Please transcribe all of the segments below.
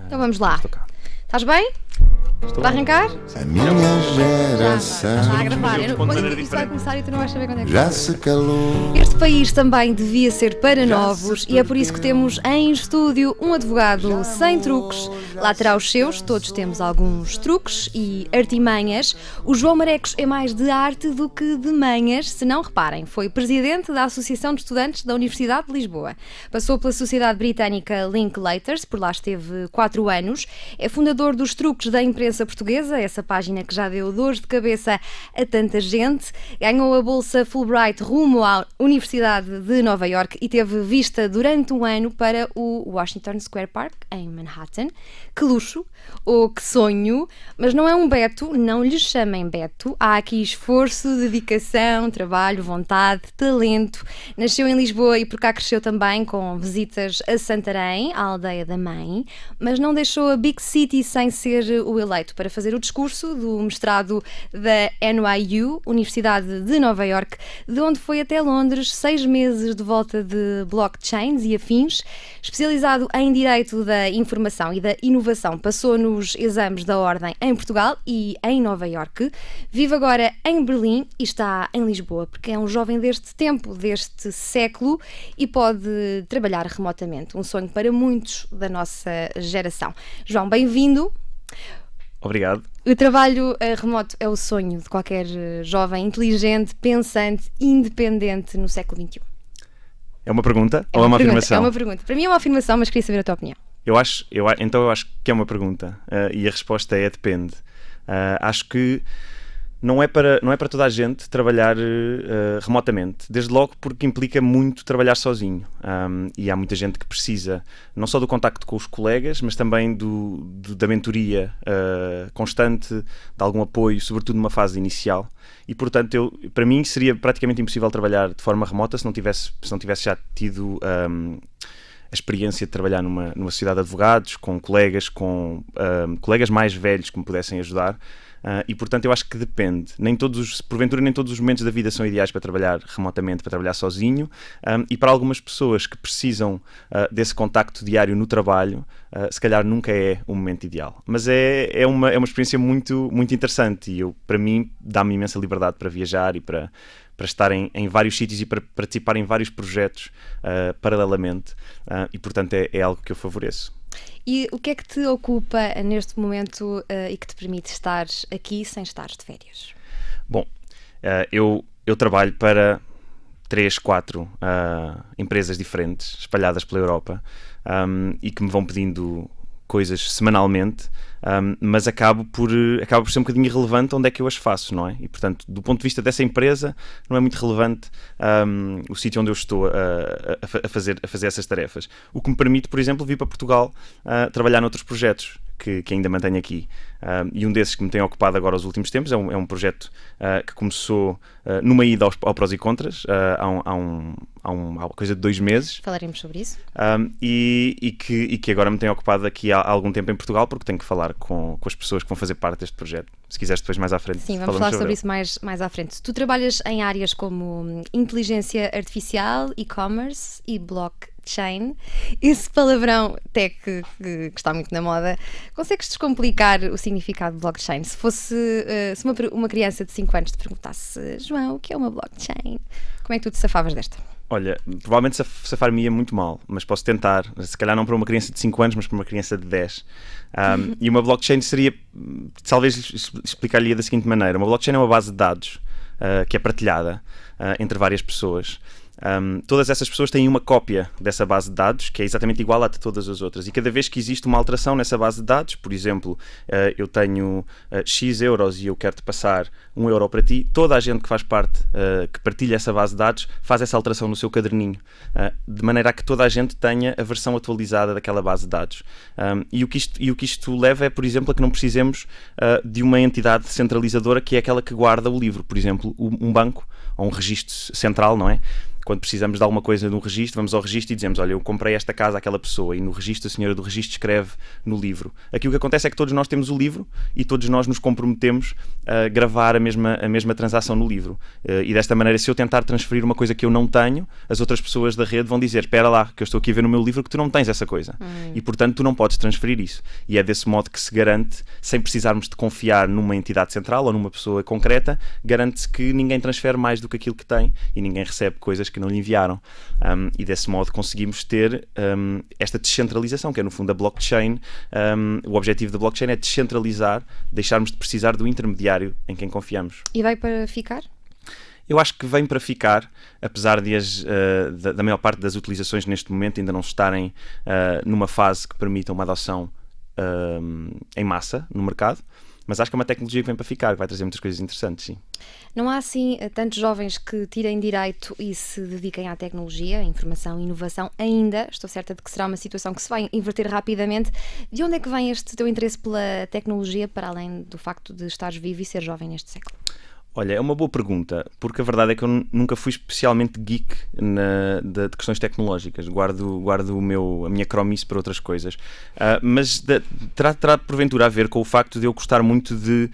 Então vamos lá. Estás bem? Estou. Vai arrancar? A minha geração Está a gravar. Fazer Eu ponto de quando maneira isto vai diferente. começar e tu não vais saber quando é que já se calou. Este país também devia ser para novos e é por isso que temos em estúdio um advogado sem truques. Lá terá os seus, todos temos alguns truques e artimanhas. O João Marecos é mais de arte do que de manhas, se não reparem. Foi presidente da Associação de Estudantes da Universidade de Lisboa. Passou pela Sociedade Britânica Linklaters, por lá esteve 4 anos. É fundador dos Truques da Imprensa Portuguesa, essa página que já deu dores de cabeça a tanta gente. Ganhou a bolsa Fulbright rumo à Universidade de Nova Iorque e teve vista durante um ano para o Washington Square Park, em Manhattan. Que luxo, ou que sonho, mas não é um Beto, não lhe chamem Beto. Há aqui esforço, dedicação, trabalho, vontade, talento. Nasceu em Lisboa e por cá cresceu também com visitas a Santarém, a aldeia da mãe, mas não deixou a Big City sem ser o eleito para fazer o discurso do mestrado da NYU, Universidade de Nova Iorque, de onde foi até Londres, 6 meses de volta de blockchains e afins. Especializado em Direito da Informação e da Inovação, passou nos exames da Ordem em Portugal e em Nova Iorque. Vive agora em Berlim e está em Lisboa, porque é um jovem deste tempo, deste século, e pode trabalhar remotamente. Um sonho para muitos da nossa geração. João, bem-vindo. Obrigado. O trabalho remoto é o sonho de qualquer jovem inteligente, pensante, independente no século XXI. É uma pergunta ou é uma afirmação? É uma pergunta. Para mim é uma afirmação, mas queria saber a tua opinião. Eu acho que é uma pergunta e a resposta é depende. Acho que não é para toda a gente trabalhar remotamente, desde logo porque implica muito trabalhar sozinho, e há muita gente que precisa não só do contacto com os colegas, mas também da mentoria constante, de algum apoio, sobretudo numa fase inicial. E portanto, para mim seria praticamente impossível trabalhar de forma remota se não tivesse já tido a experiência de trabalhar numa sociedade de advogados, com colegas mais velhos que me pudessem ajudar. E portanto eu acho que depende. Porventura nem todos os momentos da vida são ideais para trabalhar remotamente, para trabalhar sozinho, e para algumas pessoas que precisam desse contacto diário no trabalho, se calhar nunca é o momento ideal. Mas é uma experiência muito, muito interessante e para mim dá-me imensa liberdade para viajar e para estar em vários sítios e para participar em vários projetos paralelamente, e portanto é algo que eu favoreço. E o que é que te ocupa neste momento e que te permite estar aqui sem estar de férias? Bom, eu trabalho para 3, 4 empresas diferentes, espalhadas pela Europa, e que me vão pedindo coisas semanalmente, mas acaba por ser um bocadinho irrelevante onde é que eu as faço, não é? E portanto, do ponto de vista dessa empresa, não é muito relevante o sítio onde eu estou a fazer essas tarefas. O que me permite, por exemplo, vir para Portugal trabalhar noutros projetos que ainda mantenho aqui. E um desses que me tem ocupado agora os últimos tempos é um projeto que começou numa ida ao Prós e Contras há coisa de 2 meses. Falaremos sobre isso. E que agora me tem ocupado aqui há algum tempo em Portugal, porque tenho que falar com as pessoas que vão fazer parte deste projeto. Se quiseres depois mais à frente. Sim, vamos falar sobre isso mais à frente. Tu trabalhas em áreas como inteligência artificial, e-commerce e blockchain. Esse palavrão tech que está muito na moda. Consegues descomplicar o significado de blockchain? Se uma criança de 5 anos te perguntasse, João, o que é uma blockchain? Como é que tu te safavas desta? Olha, provavelmente safar-me-ia muito mal, mas posso tentar. Se calhar não para uma criança de 5 anos, mas para uma criança de 10. E uma blockchain seria, talvez explicar-lhe da seguinte maneira. Uma blockchain é uma base de dados que é partilhada entre várias pessoas. Todas essas pessoas têm uma cópia dessa base de dados que é exatamente igual à de todas as outras, e cada vez que existe uma alteração nessa base de dados, por exemplo, eu tenho X euros e eu quero-te passar 1 euro para ti, toda a gente que faz parte, que partilha essa base de dados, faz essa alteração no seu caderninho, de maneira a que toda a gente tenha a versão atualizada daquela base de dados. E o que isto leva é, por exemplo, a que não precisemos de uma entidade centralizadora que é aquela que guarda o livro, por exemplo, um banco ou um registro central, não é? quando precisamos de alguma coisa no registro, vamos ao registro e dizemos, olha, eu comprei esta casa àquela pessoa, e no registro a senhora do registro escreve no livro. Aqui o que acontece é que todos nós temos o livro e todos nós nos comprometemos a gravar a mesma transação no livro. E desta maneira, se eu tentar transferir uma coisa que eu não tenho, as outras pessoas da rede vão dizer, espera lá, que eu estou aqui a ver no meu livro que tu não tens essa coisa. E portanto tu não podes transferir isso. E é desse modo que se garante, sem precisarmos de confiar numa entidade central ou numa pessoa concreta, garante-se que ninguém transfere mais do que aquilo que tem e ninguém recebe coisas que não lhe enviaram. E desse modo conseguimos ter esta descentralização, que é no fundo a blockchain. O objetivo da blockchain é descentralizar, deixarmos de precisar do intermediário em quem confiamos. E vai para ficar? Eu acho que vem para ficar, apesar de da maior parte das utilizações neste momento ainda não estarem numa fase que permita uma adoção em massa no mercado, mas acho que é uma tecnologia que vem para ficar, que vai trazer muitas coisas interessantes, sim. Não há assim tantos jovens que tirem direito e se dediquem à tecnologia, à informação e inovação ainda? Estou certa de que será uma situação que se vai inverter rapidamente. De onde é que vem este teu interesse pela tecnologia, para além do facto de estares vivo e ser jovem neste século? Olha, é uma boa pergunta, porque a verdade é que eu nunca fui especialmente geek de questões tecnológicas. Guardo a minha cromice para outras coisas. Mas terá porventura a ver com o facto de eu gostar muito de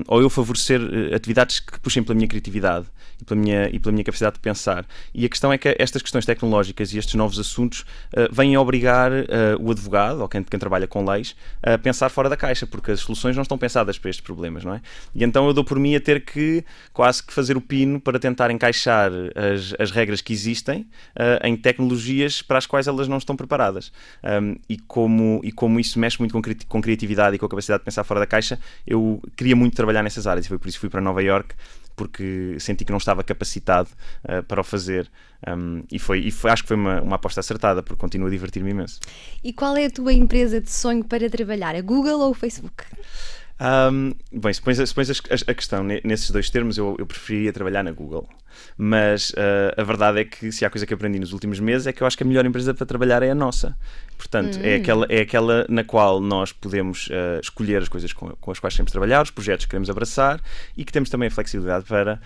ou eu favorecer atividades que puxem pela minha criatividade e pela minha capacidade de pensar. E a questão é que estas questões tecnológicas e estes novos assuntos vêm a obrigar o advogado, ou quem trabalha com leis, a pensar fora da caixa, porque as soluções não estão pensadas para estes problemas, não é? E então eu dou por mim a ter que quase que fazer o pino para tentar encaixar as regras que existem em tecnologias para as quais elas não estão preparadas. E como isso mexe muito com criatividade e com a capacidade de pensar fora da caixa, eu queria muito trabalhar nessas áreas e foi por isso que fui para Nova Iorque, porque senti que não estava capacitado para o fazer. Acho que foi uma aposta acertada, porque continuo a divertir-me imenso. E qual é a tua empresa de sonho para trabalhar? A Google ou o Facebook? Bem, se pões a questão nesses dois termos, eu preferiria trabalhar na Google. Mas a verdade é que se há coisa que aprendi nos últimos meses é que eu acho que a melhor empresa para trabalhar é a nossa. Portanto, é aquela na qual nós podemos escolher as coisas com as quais queremos trabalhar, os projetos que queremos abraçar e que temos também a flexibilidade para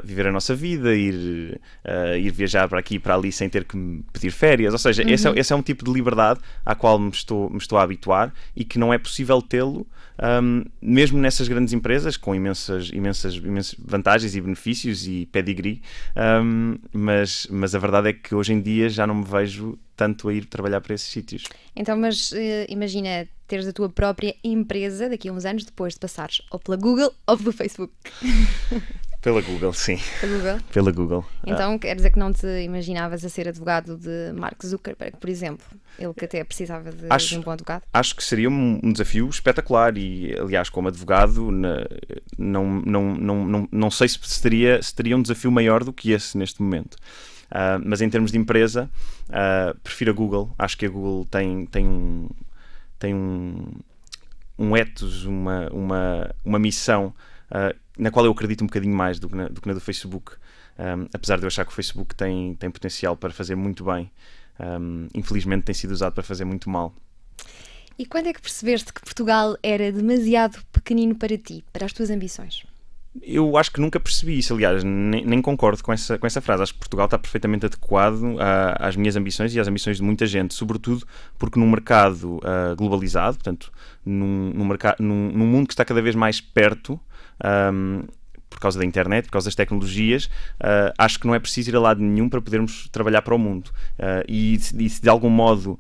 viver a nossa vida, ir viajar para aqui e para ali sem ter que pedir férias. Ou seja, esse é um tipo de liberdade à qual me estou a habituar e que não é possível tê-lo mesmo nessas grandes empresas com imensas vantagens e benefícios e pedigree, mas a verdade é que hoje em dia já não me vejo tanto a ir trabalhar para esses sítios. Então, mas imagina teres a tua própria empresa daqui a uns anos, depois de passares ou pela Google ou pelo Facebook. Pela Google, sim. Pela Google. Então, quer dizer que não te imaginavas a ser advogado de Mark Zuckerberg, por exemplo? Ele que até precisava de um bom advogado? Acho que seria um desafio espetacular e, aliás, como advogado, não sei se teria um desafio maior do que esse neste momento. Mas em termos de empresa, prefiro a Google. Acho que a Google tem um ethos, uma missão na qual eu acredito um bocadinho mais do que na do Facebook, apesar de eu achar que o Facebook tem potencial para fazer muito bem. Infelizmente tem sido usado para fazer muito mal. E quando é que percebeste que Portugal era demasiado pequenino para ti, para as tuas ambições? Eu acho que nunca percebi isso, aliás, nem concordo com essa frase. Acho que Portugal está perfeitamente adequado às minhas ambições e às ambições de muita gente, sobretudo porque num mercado globalizado, portanto, num mundo que está cada vez mais perto, por causa da internet, por causa das tecnologias, acho que não é preciso ir a lado nenhum para podermos trabalhar para o mundo. E se de algum modo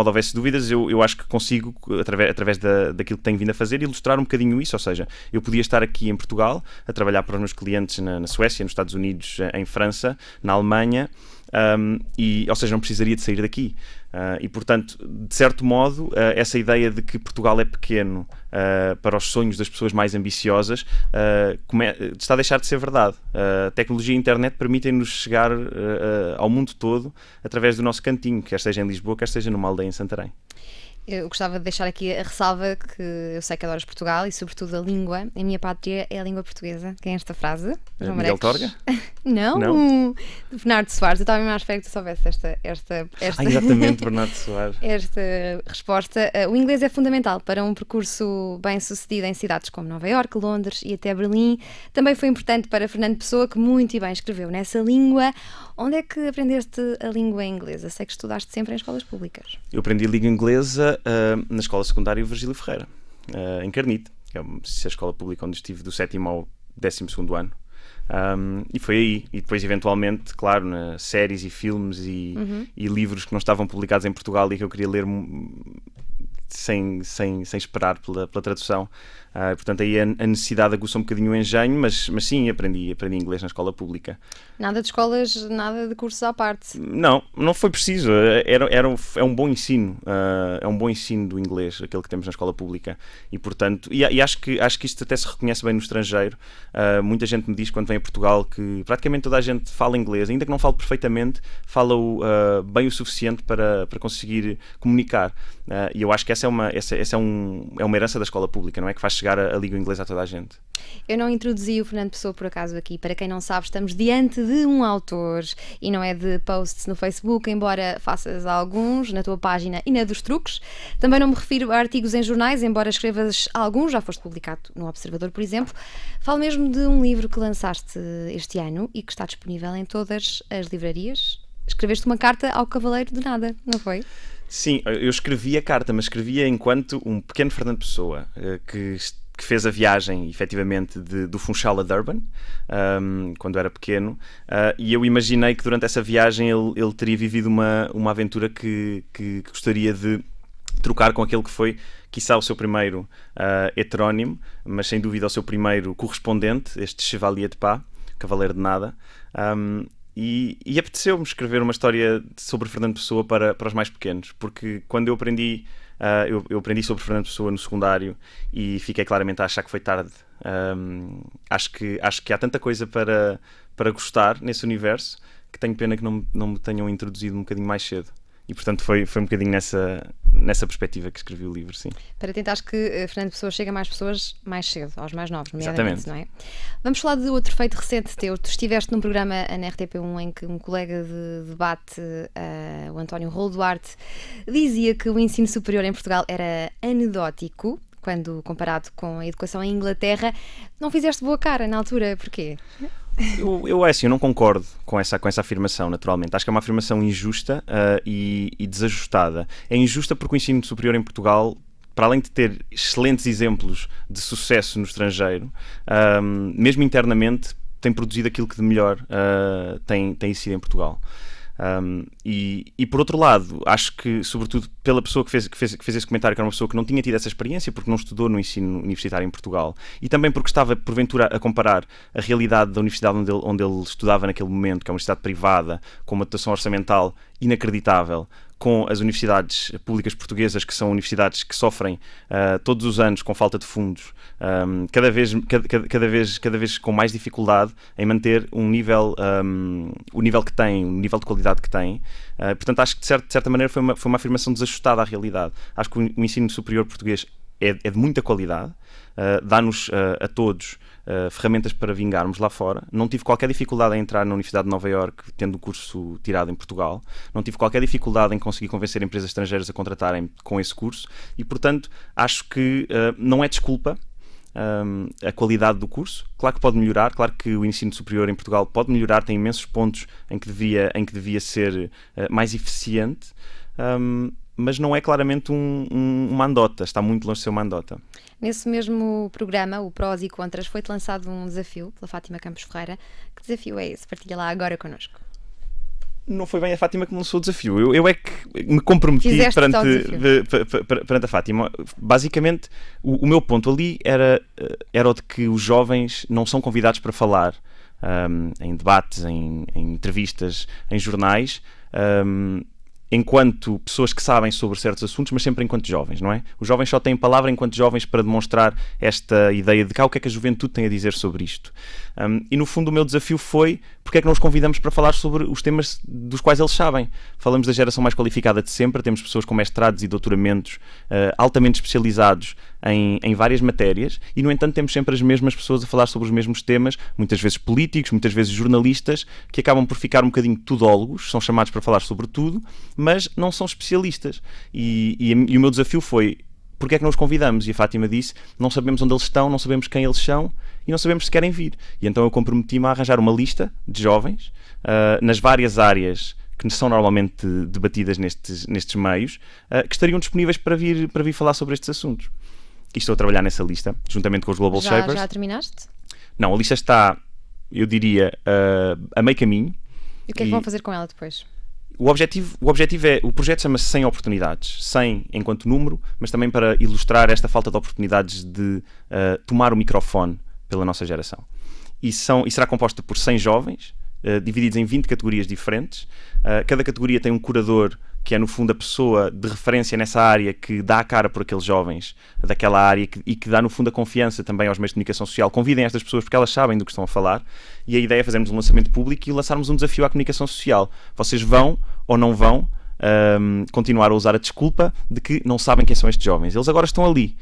houvesse dúvidas, eu acho que consigo, através daquilo que tenho vindo a fazer, ilustrar um bocadinho isso. Ou seja, eu podia estar aqui em Portugal a trabalhar para os meus clientes na Suécia, nos Estados Unidos, em França, na Alemanha, ou seja, não precisaria de sair daqui. E portanto, de certo modo, essa ideia de que Portugal é pequeno para os sonhos das pessoas mais ambiciosas está a deixar de ser verdade. A tecnologia e a internet permitem-nos chegar ao mundo todo através do nosso cantinho, quer seja em Lisboa, quer seja numa aldeia em Santarém. Eu gostava de deixar aqui a ressalva que eu sei que adoras Portugal e, sobretudo, a língua. A minha pátria é a língua portuguesa. Quem é esta frase? João Miguel Marecos? Torga? Não. Do Bernardo Soares. Eu estava mesmo à espera que tu soubesse Exatamente, Bernardo Soares. esta resposta. O inglês é fundamental para um percurso bem-sucedido em cidades como Nova Iorque, Londres e até Berlim. Também foi importante para Fernando Pessoa, que muito e bem escreveu nessa língua. Onde é que aprendeste a língua inglesa? Sei que estudaste sempre em escolas públicas. Eu aprendi língua inglesa na escola secundária Virgílio Ferreira, em Carnide, que é a escola pública onde estive do 7º ao 12º ano. E foi aí. E depois, eventualmente, claro, nas séries e filmes e livros que não estavam publicados em Portugal e que eu queria ler sem esperar pela tradução. Portanto, aí a necessidade aguçou um bocadinho o engenho, mas sim, aprendi inglês na escola pública. Nada de escolas, nada de cursos à parte. Não foi preciso. É um bom ensino. É um bom ensino do inglês, aquele que temos na escola pública. E, portanto, acho que isto até se reconhece bem no estrangeiro. Muita gente me diz quando vem a Portugal que praticamente toda a gente fala inglês, ainda que não fale perfeitamente, fala-o bem o suficiente para conseguir comunicar. E eu acho que essa é uma herança da escola pública, não é? Que faz chegar a língua inglesa a toda a gente. Eu não introduzi o Fernando Pessoa por acaso aqui. Para quem não sabe, estamos diante de um autor e não é de posts no Facebook, embora faças alguns na tua página e na dos truques. Também não me refiro a artigos em jornais, embora escrevas alguns, já foste publicado no Observador, por exemplo. Falo mesmo de um livro que lançaste este ano e que está disponível em todas as livrarias. Escreveste uma carta ao Cavaleiro de Nada, não foi? Sim, eu escrevi a carta, mas escrevia enquanto um pequeno Fernando Pessoa que fez a viagem, efetivamente, do Funchal a Durban, quando era pequeno, e eu imaginei que durante essa viagem ele teria vivido uma aventura que gostaria de trocar com aquele que foi, quiçá, o seu primeiro heterónimo, mas sem dúvida o seu primeiro correspondente, este Chevalier de Pas, Cavaleiro de Nada. E apeteceu-me escrever uma história sobre Fernando Pessoa para os mais pequenos, porque quando eu aprendi sobre Fernando Pessoa no secundário e fiquei claramente a achar que foi tarde. Acho que há tanta coisa para gostar nesse universo que tenho pena que não me tenham introduzido um bocadinho mais cedo. E, portanto, foi um bocadinho nessa perspectiva que escrevi o livro, sim. Para tentares que Fernando Pessoa chegue a mais pessoas mais cedo, aos mais novos, nomeadamente, Exatamente. Não é? Vamos falar de outro feito recente teu. Tu estiveste num programa na RTP1 em que um colega de debate, o António Rolo Duarte, dizia que o ensino superior em Portugal era anedótico, quando comparado com a educação em Inglaterra. Não fizeste boa cara na altura, porquê? Eu não concordo com essa afirmação, naturalmente. Acho que é uma afirmação injusta e desajustada. É injusta porque o ensino superior em Portugal, para além de ter excelentes exemplos de sucesso no estrangeiro, mesmo internamente, tem produzido aquilo que de melhor tem sido em Portugal. E por outro lado, acho que, sobretudo pela pessoa que fez esse comentário, que era uma pessoa que não tinha tido essa experiência porque não estudou no ensino universitário em Portugal, e também porque estava porventura a comparar a realidade da universidade onde ele estudava naquele momento, que é uma universidade privada, com uma dotação orçamental inacreditável, com as universidades públicas portuguesas, que são universidades que sofrem todos os anos com falta de fundos, cada vez com mais dificuldade em manter o nível que têm, o nível de qualidade que têm. Portanto, acho que de certa maneira foi uma afirmação desajustada à realidade. Acho que o ensino superior português é de muita qualidade, dá-nos a todos ferramentas para vingarmos lá fora. Não tive qualquer dificuldade em entrar na Universidade de Nova Iorque, tendo o curso tirado em Portugal. Não tive qualquer dificuldade em conseguir convencer empresas estrangeiras a contratarem com esse curso e, portanto, acho que não é desculpa a qualidade do curso. Claro que pode melhorar, claro que o ensino superior em Portugal pode melhorar, tem imensos pontos em que devia ser mais eficiente, mas não é claramente uma andota, está muito longe de ser uma andota. Nesse mesmo programa, o Prós e Contras, foi-te lançado um desafio pela Fátima Campos Ferreira. Que desafio é esse? Partilha lá agora connosco. Não foi bem a Fátima que me lançou o desafio. Eu é que me comprometi perante a Fátima. Basicamente, o meu ponto ali era o de que os jovens não são convidados para falar em debates, em entrevistas, em jornais, enquanto pessoas que sabem sobre certos assuntos, mas sempre enquanto jovens, não é? Os jovens só têm palavra enquanto jovens para demonstrar esta ideia de o que é que a juventude tem a dizer sobre isto. E no fundo o meu desafio foi porque é que não os convidamos para falar sobre os temas dos quais eles sabem. Falamos da geração mais qualificada de sempre, temos pessoas com mestrados e doutoramentos altamente especializados em várias matérias e, no entanto, temos sempre as mesmas pessoas a falar sobre os mesmos temas, muitas vezes políticos, muitas vezes jornalistas, que acabam por ficar um bocadinho tudólogos, são chamados para falar sobre tudo, mas não são especialistas. E o meu desafio foi, porque é que não os convidamos? E a Fátima disse, não sabemos onde eles estão, não sabemos quem eles são e não sabemos se querem vir. E então eu comprometi-me a arranjar uma lista de jovens nas várias áreas que são normalmente debatidas nestes meios, que estariam disponíveis para vir falar sobre estes assuntos. E estou a trabalhar nessa lista, juntamente com os Global Shapers. Já terminaste? Não, a lista está, eu diria, a meio caminho. E o que é que vão fazer com ela depois? O objetivo o projeto chama-se 100 oportunidades, 100 enquanto número, mas também para ilustrar esta falta de oportunidades de tomar o microfone pela nossa geração. E será composta por 100 jovens, divididos em 20 categorias diferentes. Cada categoria tem um curador, que é no fundo a pessoa de referência nessa área que dá a cara por aqueles jovens daquela área e que dá no fundo a confiança também aos meios de comunicação social. Convidem estas pessoas porque elas sabem do que estão a falar e a ideia é fazermos um lançamento público e lançarmos um desafio à comunicação social. Vocês vão ou não vão continuar a usar a desculpa de que não sabem quem são estes jovens. Eles agora estão ali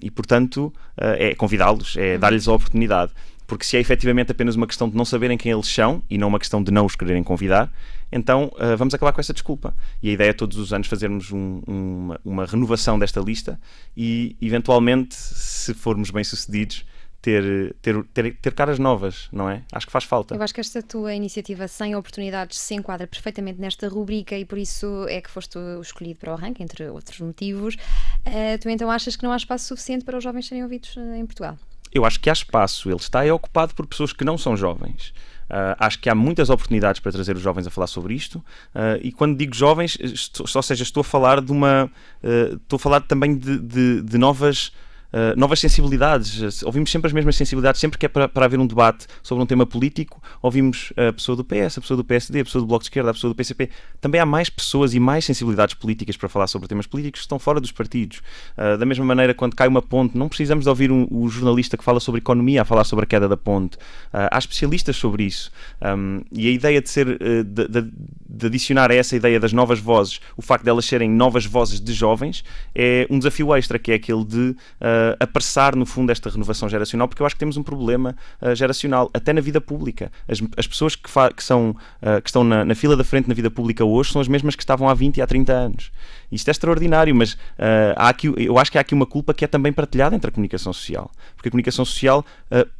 e portanto é convidá-los, é dar-lhes a oportunidade. Porque se é efetivamente apenas uma questão de não saberem quem eles são e não uma questão de não os quererem convidar, então vamos acabar com essa desculpa. E a ideia é todos os anos fazermos uma renovação desta lista e, eventualmente, se formos bem-sucedidos, ter caras novas, não é? Acho que faz falta. Eu acho que esta tua iniciativa 100 oportunidades se enquadra perfeitamente nesta rubrica e por isso é que foste o escolhido para o ranking, entre outros motivos. Tu então achas que não há espaço suficiente para os jovens serem ouvidos em Portugal? Eu acho que há espaço, ele está ocupado por pessoas que não são jovens. Acho que há muitas oportunidades para trazer os jovens a falar sobre isto e quando digo jovens, estou a falar estou a falar também de novas sensibilidades. Ouvimos sempre as mesmas sensibilidades, sempre que é para haver um debate sobre um tema político, ouvimos a pessoa do PS, a pessoa do PSD, a pessoa do Bloco de Esquerda, a pessoa do PCP. Também há mais pessoas e mais sensibilidades políticas para falar sobre temas políticos que estão fora dos partidos. Da mesma maneira, quando cai uma ponte, não precisamos de ouvir o jornalista que fala sobre economia a falar sobre a queda da ponte. Há especialistas sobre isso. E a ideia de adicionar a essa ideia das novas vozes, o facto de elas serem novas vozes de jovens, é um desafio extra, que é aquele de apressar, no fundo, esta renovação geracional, porque eu acho que temos um problema geracional, até na vida pública. As pessoas que estão na fila da frente na vida pública hoje são as mesmas que estavam há 20 e há 30 anos. Isto é extraordinário, mas eu acho que há aqui uma culpa que é também partilhada entre a comunicação social, porque a comunicação social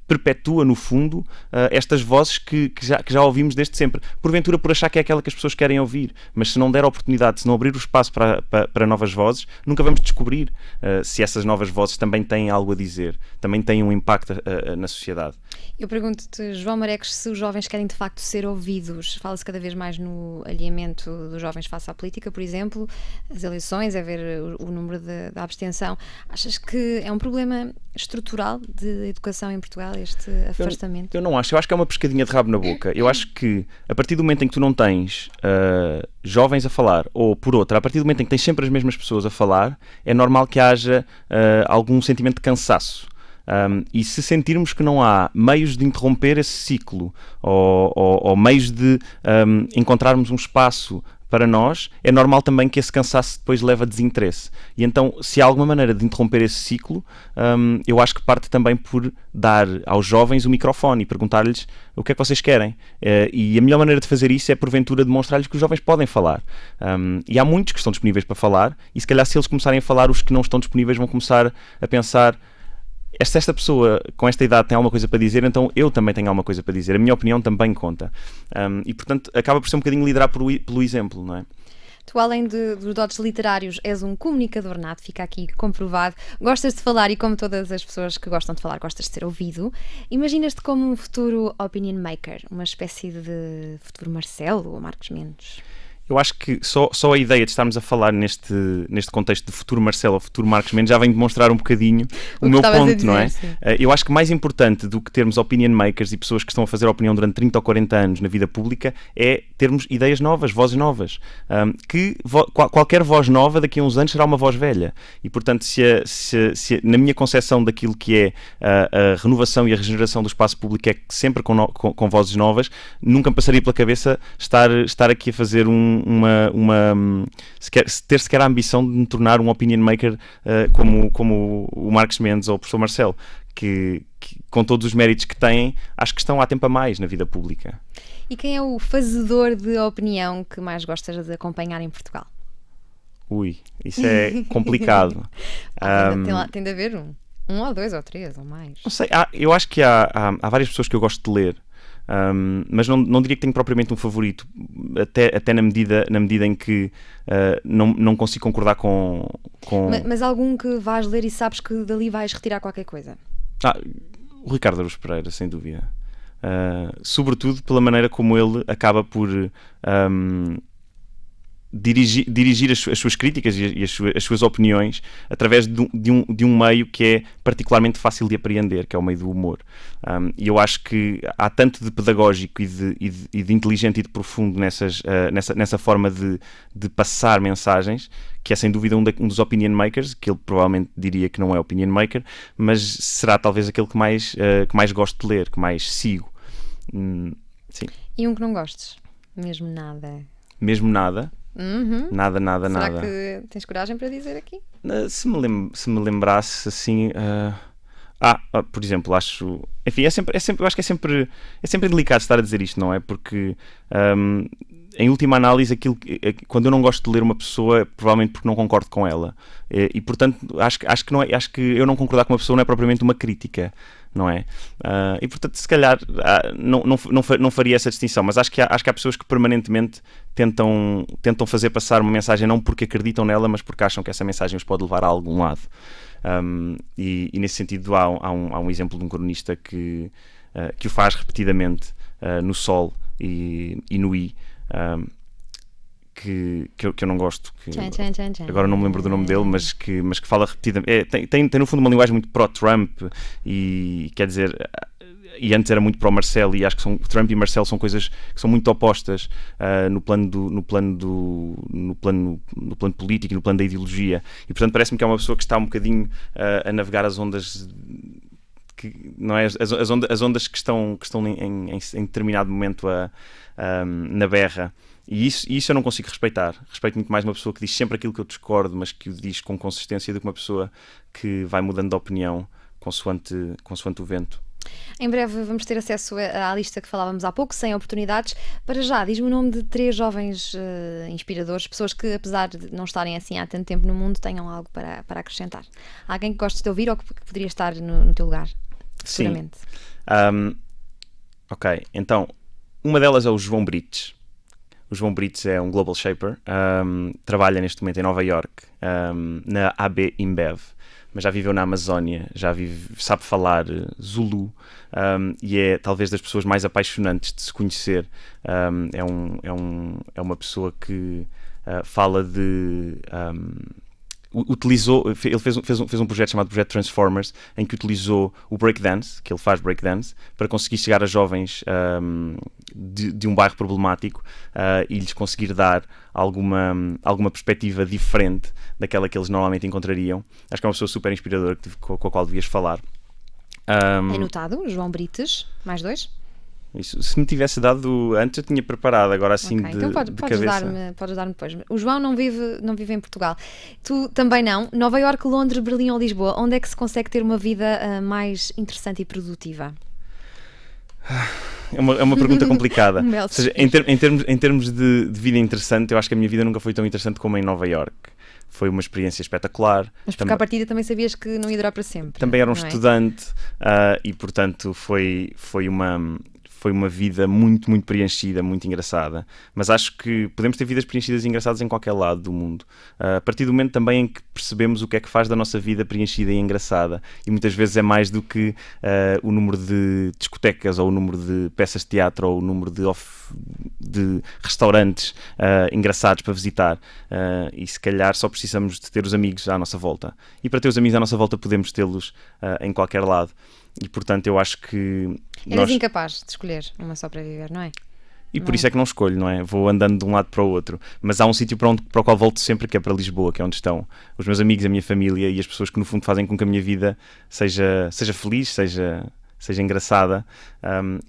perpetua, no fundo, estas vozes que já ouvimos desde sempre, porventura por achar que é aquela que as pessoas querem ouvir, mas se não der oportunidade, se não abrir o espaço para novas vozes, nunca vamos descobrir se essas novas vozes também têm algo a dizer, também têm um impacto na sociedade. Eu pergunto-te, João Marecos, se os jovens querem de facto ser ouvidos. Fala-se cada vez mais no alinhamento dos jovens face à política, por exemplo, as eleições, é ver o número da abstenção. Achas que é um problema estrutural de educação em Portugal, este afastamento? Eu não acho. Eu acho que é uma pescadinha de rabo na boca. Eu acho que a partir do momento em que tu não tens jovens a falar, ou por outra, a partir do momento em que tens sempre as mesmas pessoas a falar, é normal que haja algum sentimento de cansaço. E se sentirmos que não há meios de interromper esse ciclo ou meios de encontrarmos um espaço para nós, é normal também que esse cansaço depois leve a desinteresse. E então, se há alguma maneira de interromper esse ciclo, eu acho que parte também por dar aos jovens o microfone e perguntar-lhes o que é que vocês querem. E a melhor maneira de fazer isso é, porventura, demonstrar-lhes que os jovens podem falar. E há muitos que estão disponíveis para falar, e se calhar se eles começarem a falar, os que não estão disponíveis vão começar a pensar: se esta pessoa com esta idade tem alguma coisa para dizer, então eu também tenho alguma coisa para dizer. A minha opinião também conta. E, portanto, acaba por ser um bocadinho liderar pelo exemplo, não é? Tu, além dos dotes literários, és um comunicador nato, fica aqui comprovado. Gostas de falar e, como todas as pessoas que gostam de falar, gostas de ser ouvido. Imaginas-te como um futuro opinion maker, uma espécie de futuro Marcelo ou Marcos Mendes? Eu acho que só a ideia de estarmos a falar neste contexto de futuro Marcelo ou futuro Marcos Mendes já vem demonstrar um bocadinho o meu ponto, não é? Eu acho que mais importante do que termos opinion makers e pessoas que estão a fazer opinião durante 30 ou 40 anos na vida pública é termos ideias novas, vozes novas. Qualquer voz nova daqui a uns anos será uma voz velha. E, portanto, se na minha concepção daquilo que é a renovação e a regeneração do espaço público é sempre com vozes novas, nunca me passaria pela cabeça estar aqui a fazer ter sequer a ambição de me tornar um opinion maker como o Marcos Mendes ou o professor Marcelo, que com todos os méritos que têm, acho que estão há tempo a mais na vida pública. E quem é o fazedor de opinião que mais gostas de acompanhar em Portugal? Isso é complicado. Tem de haver um ou dois ou três ou mais. Não sei, eu acho que há várias pessoas que eu gosto de ler. Mas não diria que tenho propriamente um favorito, até na medida em que não consigo concordar com... Mas algum que vais ler e sabes que dali vais retirar qualquer coisa? O Ricardo Araújo Pereira, sem dúvida. Sobretudo pela maneira como ele acaba por dirigir as suas críticas e as suas opiniões através de um meio que é particularmente fácil de apreender, que é o meio do humor. E eu acho que há tanto de pedagógico e de inteligente e de profundo nessa forma de passar mensagens, que é sem dúvida um dos opinion makers, que ele provavelmente diria que não é opinion maker, mas será talvez aquele que mais gosto de ler, que mais sigo. Sim. E um que não gostes? Mesmo nada? Mesmo nada? Uhum. Nada. Será que tens coragem para dizer aqui? Se me lembrasse assim... por exemplo, acho... Enfim, eu acho que é sempre delicado estar a dizer isto, não é? Porque... em última análise, quando eu não gosto de ler uma pessoa, é provavelmente porque não concordo com ela. E portanto, acho que eu não concordar com uma pessoa não é propriamente uma crítica, não é? E portanto, se calhar não faria essa distinção, mas acho que há pessoas que permanentemente tentam fazer passar uma mensagem não porque acreditam nela, mas porque acham que essa mensagem os pode levar a algum lado. E nesse sentido há um exemplo de um cronista que o faz repetidamente no Sol e no I. Que eu não gosto, agora não me lembro do nome dele, mas que fala repetidamente, tem no fundo uma linguagem muito pró-Trump e quer dizer, e antes era muito pró-Marcelo, e acho que Trump e Marcelo são coisas que são muito opostas no plano político e no plano da ideologia, e portanto parece-me que é uma pessoa que está um bocadinho a navegar as ondas não é? As ondas que estão em determinado momento na berra. E isso eu não consigo respeitar. Respeito muito mais uma pessoa que diz sempre aquilo que eu discordo, mas que o diz com consistência, do que uma pessoa que vai mudando de opinião consoante o vento. Em breve vamos ter acesso à lista que falávamos há pouco, 100 oportunidades. Para já, diz-me o nome de 3 jovens inspiradores, pessoas que, apesar de não estarem assim há tanto tempo no mundo, tenham algo para acrescentar. Alguém que gostes de ouvir ou que poderia estar no teu lugar, seguramente. Sim. Ok, então, uma delas é o João Brites. O João Brites é um Global Shaper, trabalha neste momento em Nova York, na AB InBev, mas já viveu na Amazónia, sabe falar Zulu, e é talvez das pessoas mais apaixonantes de se conhecer. É uma pessoa que fala de... ele fez um projeto chamado Projeto Transformers, em que utilizou o breakdance, que ele faz breakdance, para conseguir chegar a jovens de um bairro problemático e lhes conseguir dar alguma perspectiva diferente daquela que eles normalmente encontrariam. Acho que é uma pessoa super inspiradora com a qual devias falar. É notado, João Brites, mais 2? Isso, se me tivesse dado antes, eu tinha preparado, agora assim okay, então podes cabeça. Podes dar-me depois. O João não vive em Portugal. Tu também não. Nova Iorque, Londres, Berlim ou Lisboa, onde é que se consegue ter uma vida mais interessante e produtiva? É uma pergunta complicada. Ou seja, em termos de vida interessante, eu acho que a minha vida nunca foi tão interessante como em Nova Iorque. Foi uma experiência espetacular. Mas porque à partida também sabias que não ia durar para sempre. Também era um estudante e, portanto, foi foi uma vida muito, muito preenchida, muito engraçada. Mas acho que podemos ter vidas preenchidas e engraçadas em qualquer lado do mundo. A partir do momento também em que percebemos o que é que faz da nossa vida preenchida e engraçada. E muitas vezes é mais do que o número de discotecas, ou o número de peças de teatro, ou o número de restaurantes engraçados para visitar. E se calhar só precisamos de ter os amigos à nossa volta. E para ter os amigos à nossa volta podemos tê-los em qualquer lado. E portanto eu acho que Eras incapaz de escolher uma só para viver, não é? E por isso é que não escolho, não é? Vou andando de um lado para o outro. Mas há um sítio para o qual volto sempre, que é para Lisboa, que é onde estão os meus amigos, a minha família e as pessoas que no fundo fazem com que a minha vida seja feliz, seja engraçada,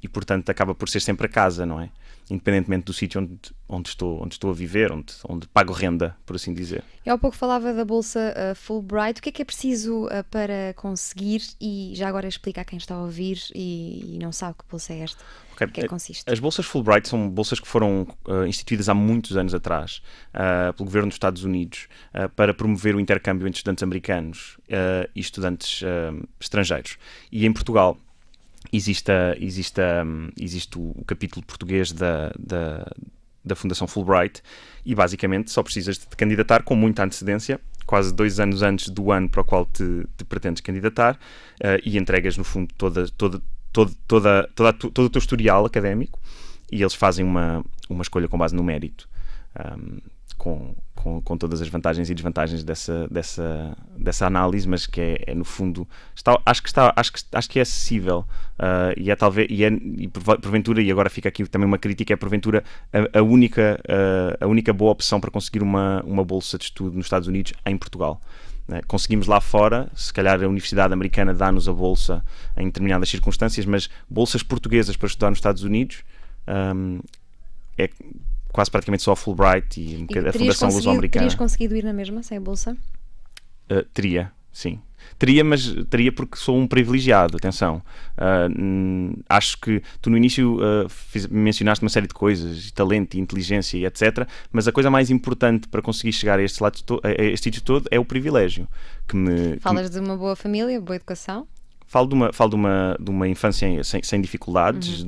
e portanto acaba por ser sempre a casa, não é? Independentemente do sítio onde estou a viver, onde pago renda, por assim dizer. Eu há pouco falava da bolsa Fulbright. O que é preciso para conseguir? E já agora explica a quem está a ouvir e não sabe que bolsa é esta. Okay. O que é que consiste? As bolsas Fulbright são bolsas que foram instituídas há muitos anos atrás pelo governo dos Estados Unidos para promover o intercâmbio entre estudantes americanos e estudantes estrangeiros. E em Portugal existe o capítulo português da Fundação Fulbright, e basicamente só precisas de te candidatar com muita antecedência, quase 2 anos antes do ano para o qual te pretendes candidatar, e entregas no fundo todo o teu historial académico, e eles fazem uma escolha com base no mérito, com todas as vantagens e desvantagens dessa análise, mas que é no fundo acho que é acessível, e porventura, e agora fica aqui também uma crítica, é porventura a única boa opção para conseguir uma bolsa de estudo nos Estados Unidos em Portugal. Conseguimos lá fora, se calhar a Universidade Americana dá-nos a bolsa em determinadas circunstâncias, mas bolsas portuguesas para estudar nos Estados Unidos é quase praticamente só a Fulbright e a Fundação Luso-Americana. Terias conseguido ir na mesma, sem a bolsa? Teria, sim. Mas teria porque sou um privilegiado, atenção. Acho que tu no início mencionaste uma série de coisas, talento, inteligência e etc, mas a coisa mais importante para conseguir chegar a este sítio todo é o privilégio. Falas de uma boa família, boa educação? Falo de uma infância sem dificuldades,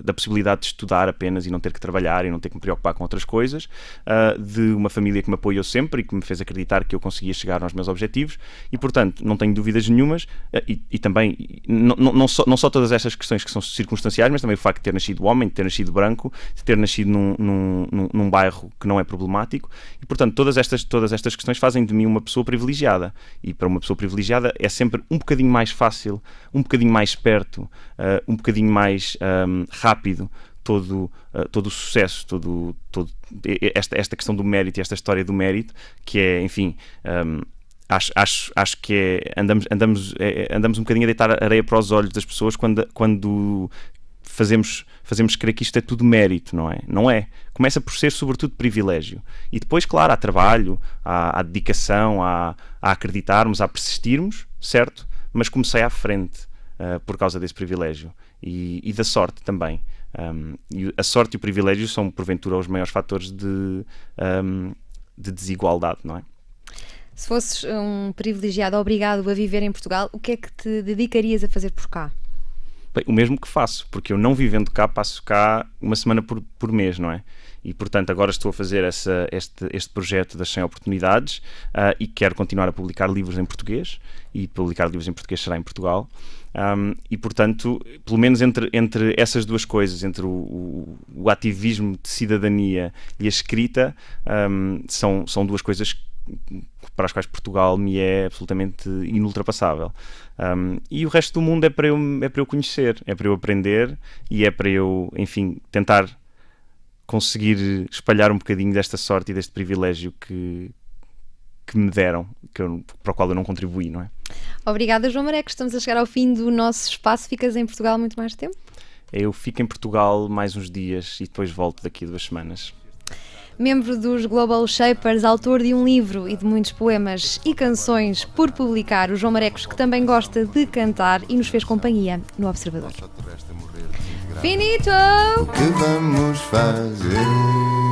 da possibilidade de estudar apenas e não ter que trabalhar e não ter que me preocupar com outras coisas, de uma família que me apoiou sempre e que me fez acreditar que eu conseguia chegar aos meus objetivos, e portanto não tenho dúvidas nenhumas, e também não só todas estas questões que são circunstanciais, mas também o facto de ter nascido homem, de ter nascido branco, de ter nascido num bairro que não é problemático, e portanto todas estas questões fazem de mim uma pessoa privilegiada, e para uma pessoa privilegiada é sempre um bocadinho mais fácil, um bocadinho mais perto, um bocadinho mais rápido todo o sucesso, esta questão do mérito e esta história do mérito, que é, enfim, acho que andamos um bocadinho a deitar areia para os olhos das pessoas quando fazemos crer que isto é tudo mérito, não é? Não é. Começa por ser sobretudo privilégio. E depois, claro, há trabalho, há dedicação, há acreditarmos, há persistirmos, certo? Mas comecei à frente por causa desse privilégio e da sorte também. E a sorte e o privilégio são, porventura, os maiores fatores de desigualdade, não é? Se fosses um privilegiado obrigado a viver em Portugal, o que é que te dedicarias a fazer por cá? Bem, o mesmo que faço, porque eu não vivendo cá, passo cá uma semana por mês, não é? E portanto agora estou a fazer este projeto das 100 oportunidades, e quero continuar a publicar livros em português, e publicar livros em português será em Portugal, e portanto, pelo menos entre essas duas coisas, entre o ativismo de cidadania e a escrita, são duas coisas para as quais Portugal me é absolutamente inultrapassável. E o resto do mundo é para eu conhecer, é para eu aprender, e é para eu, enfim, tentar conseguir espalhar um bocadinho desta sorte e deste privilégio que me deram, para o qual eu não contribuí, não é? Obrigada, João Mareco. Estamos a chegar ao fim do nosso espaço. Ficas em Portugal muito mais tempo? Eu fico em Portugal mais uns dias e depois volto daqui a 2 semanas. Membro dos Global Shapers, autor de um livro e de muitos poemas e canções por publicar, o João Marecos, que também gosta de cantar e nos fez companhia no Observador. Finito! O que vamos fazer?